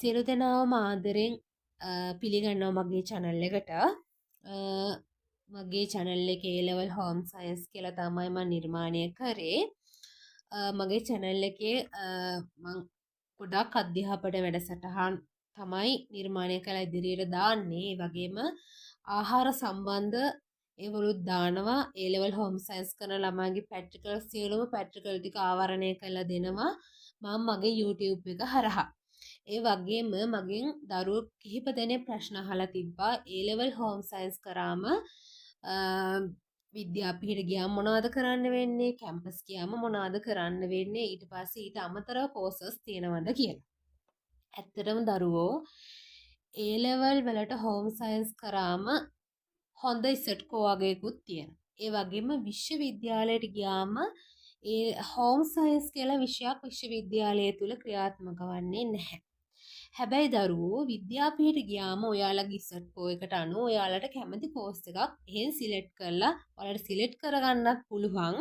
සියලු දෙනාම ආදරෙන් පිළිගන්නවා මගේ channel එකට. මගේ channel එකේ A level home science කියලා තමයි මම නිර්මාණය කරේ. මගේ channel එකේ මම ගොඩක් අධ්‍යාපන වැඩසටහන් තමයි නිර්මාණය කරලා ඉදිරියට දාන්නේ. ඒ වගේම ආහාර සම්බන්ධ ඒවලුත් දානවා. A level home science කරන ළමයිගේ practical සියලුම practical ටික ආවරණය කරලා දෙනවා මම මගේ YouTube එක හරහා. ඒ වගේම මගෙන් දරුවෝ කිහිප දෙනෙක් ප්‍රශ්න අහලා තිබ්බා A level home science කරාම විද්‍යාපීඨ ගියාම මොනවද කරන්න වෙන්නේ, කැම්පස් ගියාම මොනවද කරන්න වෙන්නේ, ඊට පස්සේ ඊට අමතරව courses තියෙනවද කියලා. ඇත්තටම දරුවෝ A level වලට home science කරාම හොඳ ඉසට්කෝ වගේකුත් තියෙනවා. ඒ වගේම විශ්වවිද්‍යාලයට ගියාම ඒ home science කියලා විෂයක් විශ්වවිද්‍යාලය තුල ක්‍රියාත්මක වන්නේ නැහැ. හැබැයි දරුවෝ විද්‍යාපීඨ ගියාම ඔයාලගේ ඉසට්කෝ එකට අනුව ඔයාලට කැමති කෝස් එකක් එහෙන් සිලෙක්ට් කරලා ඔයාලට සිලෙක්ට් කරගන්නත් පුළුවන්.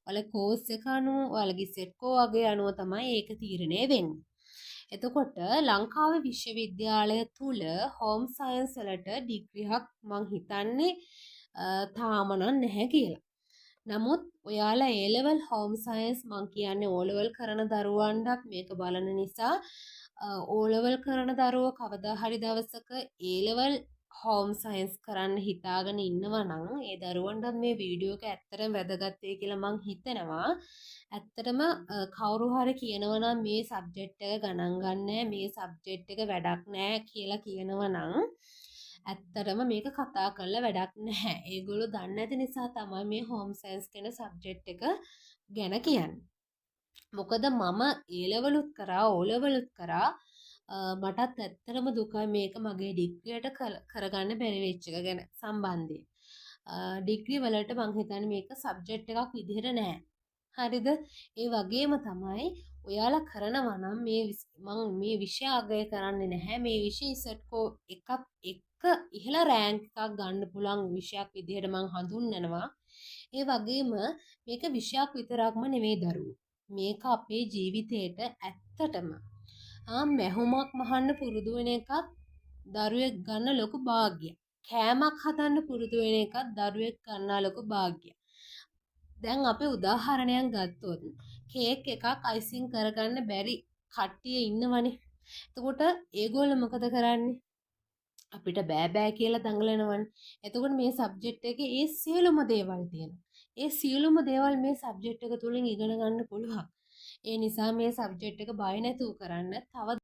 ඔයාලගේ කෝස් එක අනුව ඔයාලගේ ඉසට්කෝ වගේ අනුව තමයි ඒක තීරණය වෙන්නේ. එතකොට ලංකාවේ විශ්වවිද්‍යාලය තුල හෝම් සයන්ස් වලට ඩිග්‍රියක් මං හිතන්නේ තාම නැහැ කියලා. නමුත් ඔයාලා A level home science මං කියන්නේ O level කරන දරුවන්ටත් මේක බලන නිසා O level කරන දරුවෝ කවදා හරි දවසක A level home science කරන්න හිතාගෙන ඉන්නවා නම් ඒ දරුවන්ටත් මේ වීඩියෝ එක ඇත්තටම වැදගත් වෙයි කියලා මං හිතනවා. ඇත්තටම කවුරු හරි කියනවා නම් මේ සබ්ජෙක්ට් එක ගණන් ගන්නෑ, මේ සබ්ජෙක්ට් එක වැඩක් නෑ කියලා කියනවා නම් ඇත්තටම මේක කතා කරලා වැඩක් නැහැ. ඒගොල්ලෝ දන්නේ නැති නිසා තමයි මේ හෝම් සයන්ස් කියන සබ්ජෙක්ට් එක ගැන කියන්නේ. මොකද මම A ලෙවලුත් කරා O ලෙවලුත් කරා මටත් ඇත්තටම දුකයි මේක මගේ ඩිග්‍රියට කරගන්න බැරි වෙච්ච එක ගැන සම්බන්ධයෙන්. ඩිග්‍රී වලට මං හිතන්නේ මේක සබ්ජෙක්ට් එකක් විදිහට නෑ. හරිද? ඒ වගේම තමයි ඔයාලා කරනවා නම් මං මේ විෂය අගය කරන්නේ නැහැ. මේ විෂය ඉසට්කෝ එකක් එක ඉහළ රෑන්ක් එකක් ගන්න පුළුවන් විෂයක් විදිහට මං හඳුන්වනවා. ඒ වගේම මේක විෂයක් විතරක්ම නෙවෙයි දරුවෝ. මේක අපේ ජීවිතේට ඇත්තටම මැහුමක් මහන්න පුරුදු වෙන එකත් දරුවෙක් ගන්න ලොකු භාග්‍යයක්. කෑමක් හදන්න පුරුදු වෙන එකත් දරුවෙක් ගන්නා ලොකු භාග්‍යයක්. දැන් අපි උදාහරණයක් ගත්තොත් කේක් එකක් අයිසිං කරගන්න බැරි කට්ටිය ඉන්නවනේ. එතකොට ඒගොල්ලෝ මොකද කරන්නේ? අපිට බෑ බෑ කියලා දඟලනවනේ. එතකොට මේ සබ්ජෙක්ට් එකේ ඒ සියලුම දේවල් තියෙනවා. ඒ සියලුම දේවල් මේ සබ්ජෙක්ට් එක තුලින් ඉගෙන ගන්න පුළුවන්. ඒ නිසා මේ සබ්ජෙක්ට් එක බය නැතුව කරන්න තව